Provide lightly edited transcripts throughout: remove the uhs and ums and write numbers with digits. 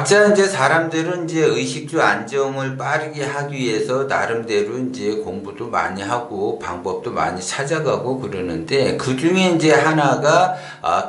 각자 이제 사람들은 이제 의식주 안정을 빠르게 하기 위해서 나름대로 이제 공부도 많이 하고 방법도 많이 찾아가고 그러는데, 그 중에 이제 하나가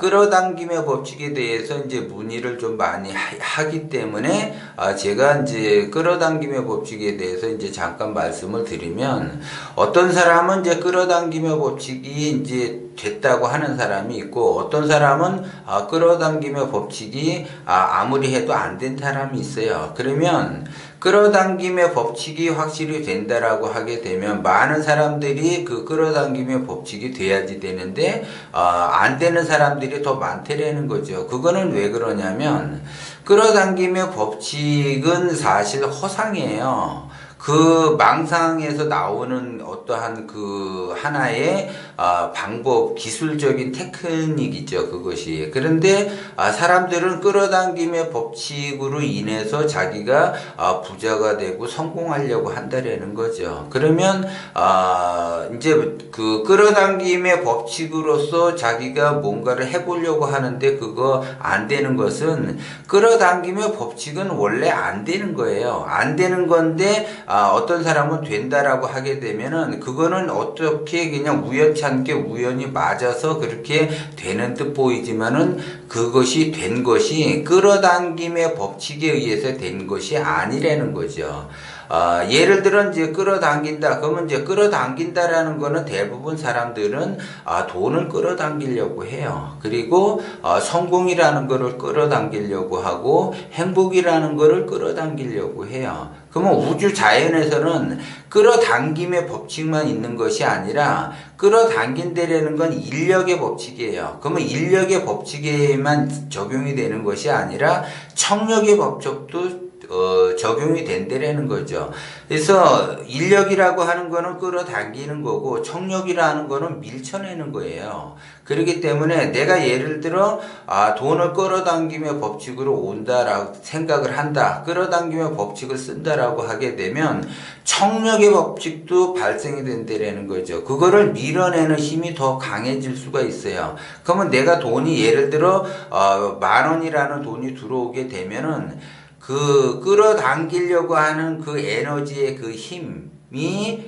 끌어당김의 법칙에 대해서 이제 문의를 좀 많이 하기 때문에 제가 이제 끌어당김의 법칙에 대해서 이제 잠깐 말씀을 드리면, 어떤 사람은 이제 끌어당김의 법칙이 이제 됐다고 하는 사람이 있고, 어떤 사람은 끌어당김의 법칙이 아무리 해도 안 된 사람이 있어요. 그러면 끌어당김의 법칙이 확실히 된다라고 하게 되면 많은 사람들이 그 끌어당김의 법칙이 돼야지 되는데 안 되는 사람들이 더 많다라는 거죠. 그거는 왜 그러냐면, 끌어당김의 법칙은 사실 허상이에요. 그 망상에서 나오는 어떠한 그 하나의 방법, 기술적인 테크닉이죠, 그것이. 그런데 사람들은 끌어당김의 법칙으로 인해서 자기가 부자가 되고 성공하려고 한다라는 거죠. 그러면 이제 그 끌어당김의 법칙으로서 자기가 뭔가를 해보려고 하는데 그거 안 되는 것은, 끌어당김의 법칙은 원래 안 되는 거예요. 안 되는 건데 어떤 사람은 된다라고 하게 되면은 그거는 어떻게 그냥 우연찮게 우연히 맞아서 그렇게 되는 듯 보이지만은, 그것이 된 것이 끌어당김의 법칙에 의해서 된 것이 아니라는 거죠. 예를 들어 이제 끌어당긴다. 그러면 이제 끌어당긴다라는 거는 대부분 사람들은 돈을 끌어당기려고 해요. 그리고 성공이라는 거를 끌어당기려고 하고 행복이라는 거를 끌어당기려고 해요. 그러면 우주 자연에서는 끌어당김의 법칙만 있는 것이 아니라, 끌어당긴다라는 건 인력의 법칙이에요. 그러면 인력의 법칙에만 적용이 되는 것이 아니라 청력의 법칙도 적용이 된다라는 거죠. 그래서 인력이라고 하는 거는 끌어당기는 거고, 청력이라는 거는 밀쳐내는 거예요. 그렇기 때문에 내가 예를 들어 돈을 끌어당김의 법칙으로 온다라고 생각을 한다, 끌어당김의 법칙을 쓴다라고 하게 되면 청력의 법칙도 발생이 된다라는 거죠. 그거를 밀어내는 힘이 더 강해질 수가 있어요. 그러면 내가 돈이 예를 들어 10,000원이라는 돈이 들어오게 되면은, 그 끌어당기려고 하는 그 에너지의 그 힘이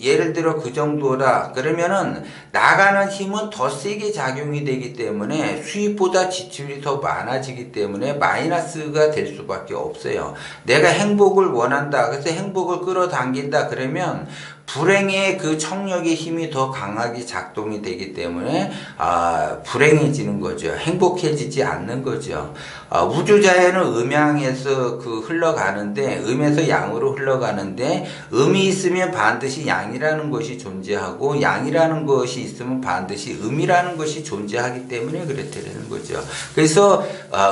예를 들어 그 정도다 그러면은, 나가는 힘은 더 세게 작용이 되기 때문에 수입보다 지출이 더 많아지기 때문에 마이너스가 될 수밖에 없어요. 내가 행복을 원한다, 그래서 행복을 끌어당긴다 그러면 불행의 그 청력의 힘이 더 강하게 작동이 되기 때문에 불행해지는 거죠. 행복해지지 않는 거죠. 우주자연은 음양에서 흘러가는데, 음에서 양으로 흘러가는데, 음이 있으면 반드시 양이라는 것이 존재하고, 양이라는 것이 있으면 반드시 음이라는 것이 존재하기 때문에 그렇다는 거죠. 그래서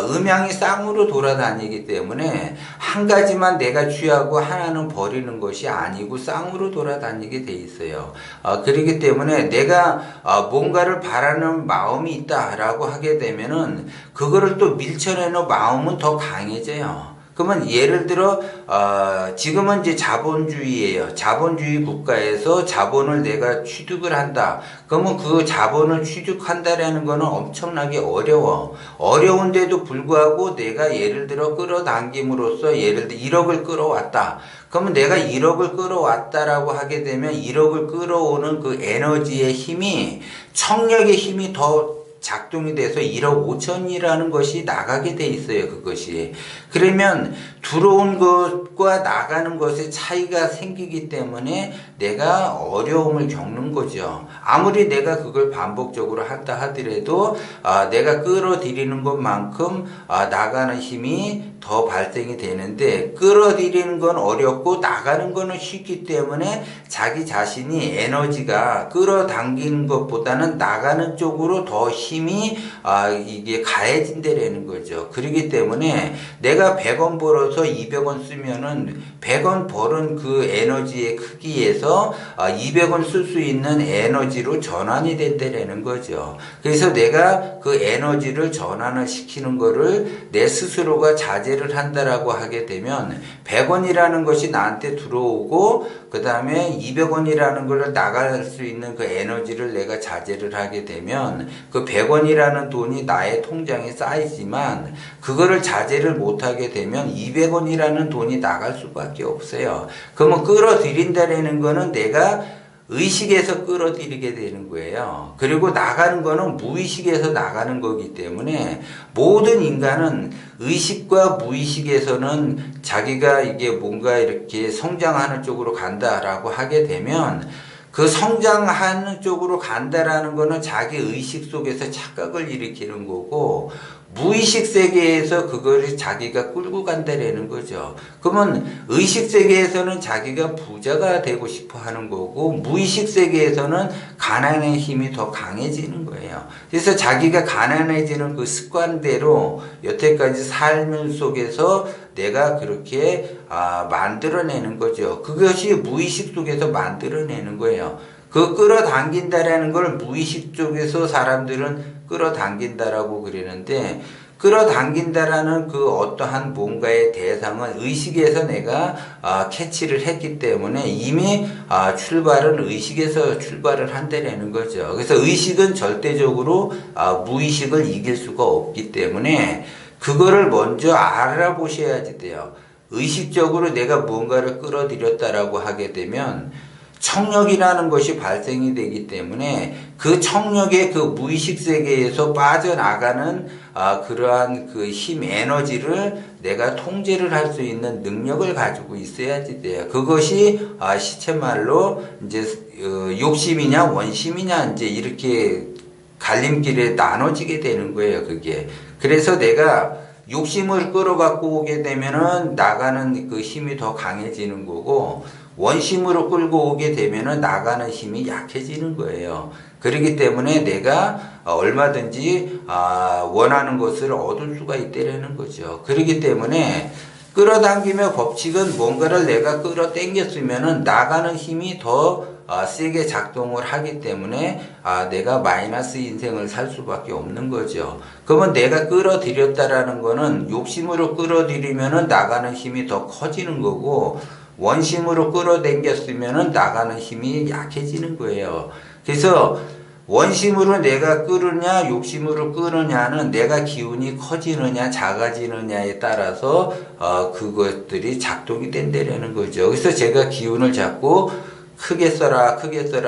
음양이 쌍으로 돌아다니기 때문에 한 가지만 내가 취하고 하나는 버리는 것이 아니고 쌍으로 돌아다니게 돼 있어요. 그렇기 때문에 내가 뭔가를 바라는 마음이 있다라고 하게 되면은 그거를 또 밀쳐내는 마음은 더 강해져요. 그러면 예를 들어 지금은 이제 자본주의예요. 자본주의 국가에서 자본을 내가 취득을 한다. 그러면 그 자본을 취득한다라는 거는 엄청나게 어려워. 어려운데도 불구하고 내가 예를 들어 끌어당김으로써 예를 들어 1억을 끌어왔다. 그러면 내가 1억을 끌어왔다라고 하게 되면 1억을 끌어오는 그 에너지의 힘이, 청력의 힘이 더 작동이 돼서 1억 5천이라는 것이 나가게 돼 있어요. 그것이. 그러면 들어온 것과 나가는 것의 차이가 생기기 때문에 내가 어려움을 겪는 거죠. 아무리 내가 그걸 반복적으로 한다 하더라도 내가 끌어들이는 것만큼 나가는 힘이 더 발생이 되는데, 끌어들이는 건 어렵고 나가는 거는 쉽기 때문에 자기 자신이 에너지가 끌어당기는 것보다는 나가는 쪽으로 더 힘이 이게 가해진다라는 거죠. 그렇기 때문에 내가 100원 벌어서 200원 쓰면은 100원 벌은 그 에너지의 크기에서 200원 쓸 수 있는 에너지로 전환이 된다라는 거죠. 그래서 내가 그 에너지를 전환을 시키는 거를 내 스스로가 자제 자제를 한다라고 하게 되면 100원이라는 것이 나한테 들어오고 그 다음에 200원이라는 걸 나갈 수 있는 그 에너지를 내가 자제를 하게 되면 그 100원이라는 돈이 나의 통장에 쌓이지만 그거를 자제를 못하게 되면 200원이라는 돈이 나갈 수밖에 없어요. 그러면 끌어들인다라는 거는 내가 의식에서 끌어들이게 되는 거예요. 그리고 나가는 거는 무의식에서 나가는 거기 때문에 모든 인간은 의식과 무의식에서는 자기가 이게 뭔가 이렇게 성장하는 쪽으로 간다라고 하게 되면 그 성장하는 쪽으로 간다라는 거는 자기 의식 속에서 착각을 일으키는 거고 무의식 세계에서 그거를 자기가 끌고 간다라는 거죠. 그러면 의식 세계에서는 자기가 부자가 되고 싶어 하는 거고 무의식 세계에서는 가난의 힘이 더 강해지는 거예요. 그래서 자기가 가난해지는 그 습관대로 여태까지 삶 속에서 내가 그렇게 만들어내는 거죠. 그것이 무의식 속에서 만들어내는 거예요. 그 끌어당긴다라는 걸 무의식 쪽에서 사람들은 끌어당긴다라고 그러는데 끌어당긴다라는 그 어떠한 뭔가의 대상은 의식에서 내가 캐치를 했기 때문에 이미 출발은 의식에서 출발을 한다라는 거죠. 그래서 의식은 절대적으로 무의식을 이길 수가 없기 때문에 그거를 먼저 알아보셔야지 돼요. 의식적으로 내가 무언가를 끌어들였다라고 하게 되면 청력이라는 것이 발생이 되기 때문에 그 청력의 그 무의식 세계에서 빠져나가는 그러한 그 힘 에너지를 내가 통제를 할 수 있는 능력을 가지고 있어야지 돼요. 그것이 시체말로 이제 욕심이냐 원심이냐 이제 이렇게 갈림길에 나눠지게 되는 거예요. 그게 그래서 내가 욕심을 끌어갖고 오게 되면은 나가는 그 힘이 더 강해지는 거고 원심으로 끌고 오게 되면은 나가는 힘이 약해지는 거예요. 그렇기 때문에 내가 얼마든지 원하는 것을 얻을 수가 있다는 거죠. 그렇기 때문에 끌어당기며 법칙은 뭔가를 내가 끌어당겼으면은 나가는 힘이 더 세게 작동을 하기 때문에 내가 마이너스 인생을 살 수밖에 없는 거죠. 그러면 내가 끌어들였다라는 거는 욕심으로 끌어들이면은 나가는 힘이 더 커지는 거고 원심으로 끌어당겼으면은 나가는 힘이 약해지는 거예요. 그래서 원심으로 내가 끌으냐 욕심으로 끌으냐는 내가 기운이 커지느냐 작아지느냐에 따라서 그것들이 작동이 된다는 거죠. 그래서 제가 기운을 자꾸 크게 써라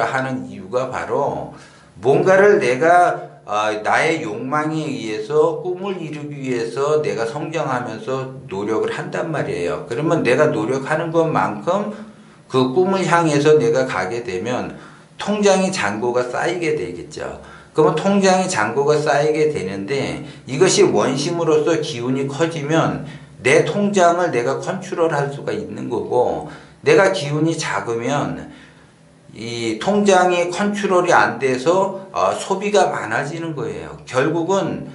하는 이유가 바로 뭔가를 내가 나의 욕망에 의해서 꿈을 이루기 위해서 내가 성장하면서 노력을 한단 말이에요. 그러면 내가 노력하는 것만큼 그 꿈을 향해서 내가 가게 되면 통장의 잔고가 쌓이게 되겠죠. 그러면 통장의 잔고가 쌓이게 되는데 이것이 원심으로서 기운이 커지면 내 통장을 내가 컨트롤할 수가 있는 거고 내가 기운이 작으면 이 통장이 컨트롤이 안 돼서 소비가 많아지는 거예요. 결국은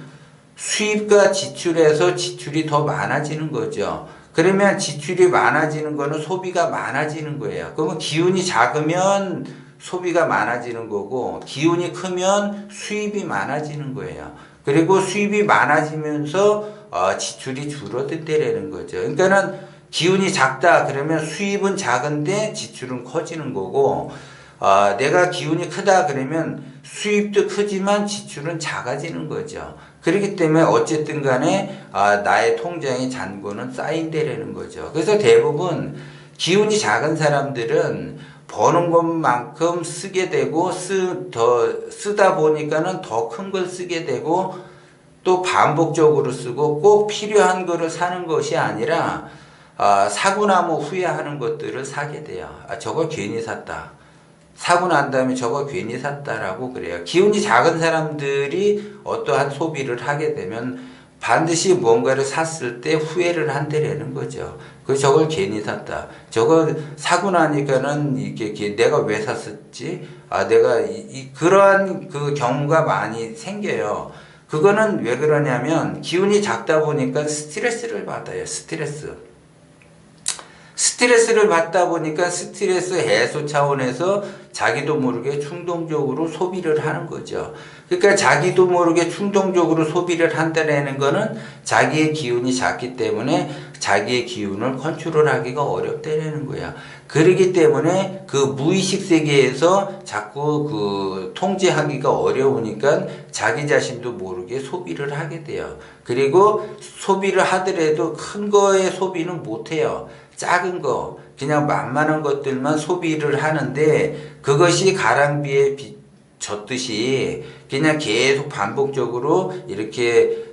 수입과 지출에서 지출이 더 많아지는 거죠. 그러면 지출이 많아지는 거는 소비가 많아지는 거예요. 그러면 기운이 작으면 소비가 많아지는 거고 기운이 크면 수입이 많아지는 거예요. 그리고 수입이 많아지면서 지출이 줄어든다라는 거죠. 그러니까는 기운이 작다 그러면 수입은 작은데 지출은 커지는 거고 내가 기운이 크다 그러면 수입도 크지만 지출은 작아지는 거죠. 그렇기 때문에 어쨌든 간에 나의 통장의 잔고는 쌓인다라는 거죠. 그래서 대부분 기운이 작은 사람들은 버는 것만큼 쓰게 되고 더 쓰다 보니까는 더 큰 걸 쓰게 되고 또 반복적으로 쓰고 꼭 필요한 거를 사는 것이 아니라 사고 나면 후회하는 것들을 사게 돼요. 저거 괜히 샀다. 사고 난 다음에 저거 괜히 샀다라고 그래요. 기운이 작은 사람들이 어떠한 소비를 하게 되면 반드시 뭔가를 샀을 때 후회를 한다라는 거죠. 저걸 괜히 샀다. 저거 사고 나니까는 이게 내가 왜 샀었지? 내가 그러한 그 경우가 많이 생겨요. 그거는 왜 그러냐면 기운이 작다 보니까 스트레스를 받아요. 스트레스. 스트레스를 받다 보니까 스트레스 해소 차원에서 자기도 모르게 충동적으로 소비를 하는 거죠. 그러니까 자기도 모르게 충동적으로 소비를 한다는 거는 자기의 기운이 작기 때문에 자기의 기운을 컨트롤하기가 어렵다는 거야. 그렇기 때문에 그 무의식 세계에서 자꾸 그 통제하기가 어려우니까 자기 자신도 모르게 소비를 하게 돼요. 그리고 소비를 하더라도 큰 거에 소비는 못 해요. 작은 거, 그냥 만만한 것들만 소비를 하는데 그것이 가랑비에 젖듯이 그냥 계속 반복적으로 이렇게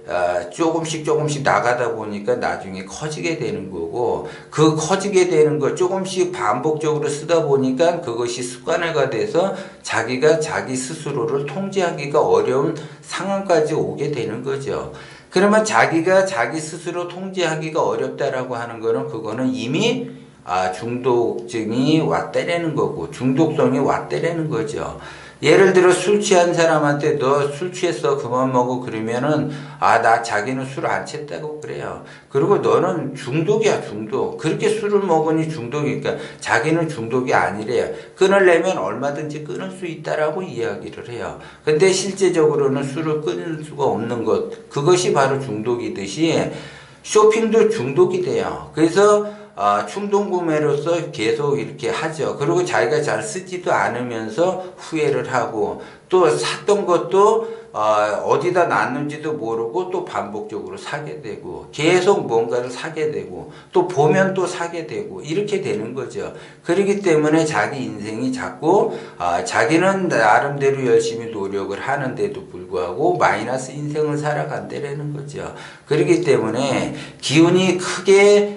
조금씩 나가다 보니까 나중에 커지게 되는 거고, 그 커지게 되는 거 조금씩 반복적으로 쓰다 보니까 그것이 습관화가 돼서 자기가 자기 스스로를 통제하기가 어려운 상황까지 오게 되는 거죠. 그러면 자기가 자기 스스로 통제하기가 어렵다라고 하는 거는 그거는 이미 중독증이 왔다라는 거고 중독성이 왔다라는 거죠. 예를 들어 술 취한 사람한테 너 술 취했어 그만 먹어 그러면은 나 자기는 술 안 취했다고 그래요. 그리고 너는 중독이야 중독. 그렇게 술을 먹으니 중독이니까 자기는 중독이 아니래요. 끊으려면 얼마든지 끊을 수 있다라고 이야기를 해요. 근데 실제적으로는 술을 끊을 수가 없는 것, 그것이 바로 중독이듯이 쇼핑도 중독이 돼요. 그래서 충동 구매로서 계속 이렇게 하죠. 그리고 자기가 잘 쓰지도 않으면서 후회를 하고 또 샀던 것도 어디다 놨는지도 모르고 또 반복적으로 사게 되고 계속 뭔가를 사게 되고 또 보면 또 사게 되고 이렇게 되는 거죠. 그렇기 때문에 자기 인생이 자꾸 자기는 나름대로 열심히 노력을 하는데도 불구하고 마이너스 인생을 살아간다는 거죠. 그렇기 때문에 기운이 크게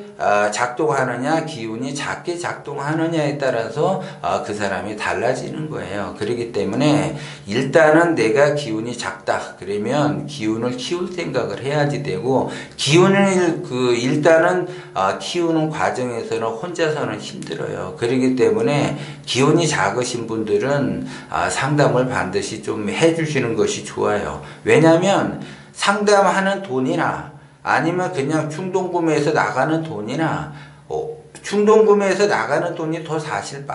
작동하느냐 기운이 작게 작동하느냐에 따라서 그 사람이 달라지는 거예요. 그렇기 때문에 일단은 내가 기운이 작다 그러면 기운을 키울 생각을 해야지 되고, 기운을 일단은 키우는 과정에서는 혼자서는 힘들어요. 그렇기 때문에 기운이 작으신 분들은 상담을 반드시 좀 해주시는 것이 좋아요. 왜냐하면 상담하는 돈이나 아니면 그냥 충동구매해서 나가는 돈이나 충동구매해서 나가는 돈이 더 사실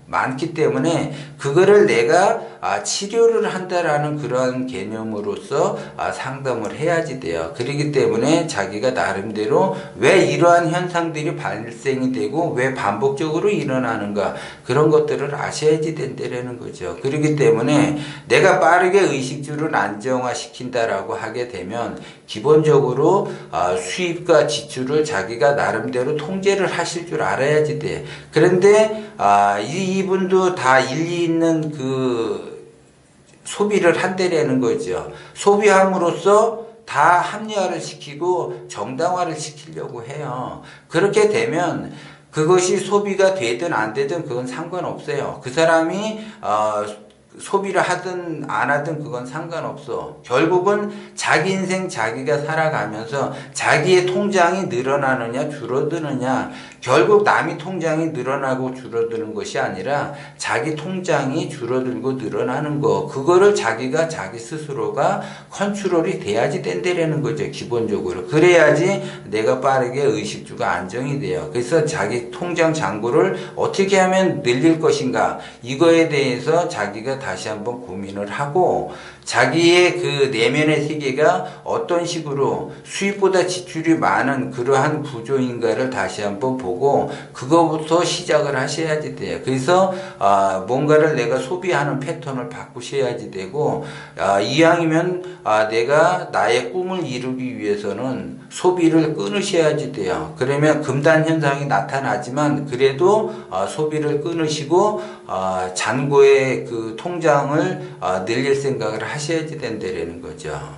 많기 때문에 그거를 내가 치료를 한다라는 그런 개념으로서 상담을 해야지 돼요. 그렇기 때문에 자기가 나름대로 왜 이러한 현상들이 발생이 되고 왜 반복적으로 일어나는가 그런 것들을 아셔야지 된다는 거죠. 그렇기 때문에 내가 빠르게 의식주를 안정화시킨다라고 하게 되면 기본적으로 수입과 지출을 자기가 나름대로 통제를 하실 줄 알아야지 돼. 그런데 이분도 다 일리 있는 그 소비를 한다라는 거죠. 소비함으로써 다 합리화를 시키고 정당화를 시키려고 해요. 그렇게 되면 그것이 소비가 되든 안 되든 그건 상관없어요. 그 사람이 소비를 하든 안 하든 그건 상관없어. 결국은 자기 인생 자기가 살아가면서 자기의 통장이 늘어나느냐 줄어드느냐, 결국 남이 통장이 늘어나고 줄어드는 것이 아니라 자기 통장이 줄어들고 늘어나는 거, 그거를 자기가 자기 스스로가 컨트롤이 돼야지 된다라는 거죠. 기본적으로 그래야지 내가 빠르게 의식주가 안정이 돼요. 그래서 자기 통장 잔고를 어떻게 하면 늘릴 것인가, 이거에 대해서 자기가 다시 한번 고민을 하고 자기의 그 내면의 세계가 어떤 식으로 수입보다 지출이 많은 그러한 구조인가를 다시 한번 보고 그거부터 시작을 하셔야지 돼요. 그래서 뭔가를 내가 소비하는 패턴을 바꾸셔야지 되고, 이왕이면 내가 나의 꿈을 이루기 위해서는 소비를 끊으셔야지 돼요. 그러면 금단 현상이 나타나지만 그래도 소비를 끊으시고 잔고의 그 통장을 늘릴 생각을 하셔야지 된다는 거죠.